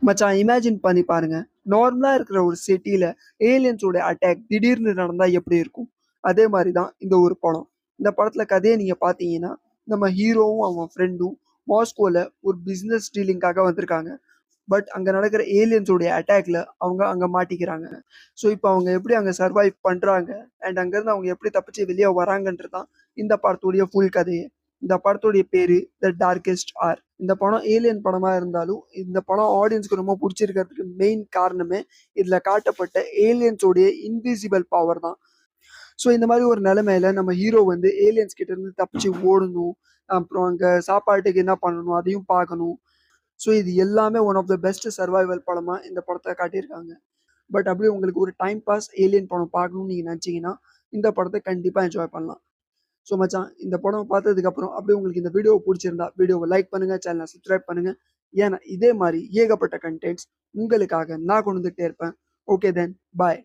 மச்சான் இமேஜின் பண்ணி பாருங்க. நார்மலா இருக்கிற ஒரு சிட்டில ஏலியன்ஸோட அட்டாக் திடீர்னு நடந்தா எப்படி இருக்கும்? அதே மாரி தான் இந்த ஒரு படம். இந்த படத்துல கதைய நீங்க பார்த்தீங்கன்னா, நம்ம ஹீரோவும் அவன் ஃப்ரெண்டும் மாஸ்கோல ஒரு பிசினஸ் டீலிங்காக வந்திருக்காங்க. பட் அங்க நடக்கிற ஏலியன்ஸோடைய அட்டாக்ல அவங்க அங்க மாட்டிக்கிறாங்க. ஸோ இப்ப அவங்க எப்படி அங்க சர்வைவ் பண்றாங்க அண்ட் அங்கருந்து அவங்க எப்படி தப்பிச்சு வெளிய வராங்கன்றது தான் இந்த படத்துடைய ஃபுல் கதையே. இந்த படத்துடைய பேரு த டார்கெஸ்ட் ஆர். இந்த படம் ஏலியன் படமா இருந்தாலும், இந்த படம் ஆடியன்ஸ்க்கு ரொம்ப புடிச்சிருக்கிறதுக்கு மெயின் காரணமே, இதுல காட்டப்பட்ட ஏலியன்ஸோடைய இன்விசிபிள் பவர் தான். ஸோ இந்த மாரி ஒரு நிலைமையில நம்ம ஹீரோ வந்து ஏலியன்ஸ் கிட்ட இருந்து தப்பிச்சு ஓடணும். அப்புறம் அங்க சாப்பாட்டுக்கு என்ன பண்ணணும் அதையும் பார்க்கணும். ஸோ இது எல்லாமே one of the best survival படமா இந்த படத்த காட்டியிருக்காங்க. பட் அப்படியே உங்களுக்கு ஒரு டைம் பாஸ் ஏலியன் படம் பார்க்கணும்னு நீங்க நினைச்சீங்கன்னா, இந்த படத்த கண்டிப்பா என்ஜாய் பண்ணலாம். ஸோ மச்சான் இந்த படம் பார்த்ததுக்கப்புறம் அப்படியே உங்களுக்கு இந்த வீடியோ புடிச்சிருந்தா, வீடியோவ லைக் பண்ணுங்க, சேனல சப்ஸ்கிரைப் பண்ணுங்க. ஏன்னா இதே மாரி ஏகப்பட்ட கன்டென்ட்ஸ் உங்களுக்காக நான் கொண்டு வந்துட்டே இருப்பேன். ஓகே தென் பாய்.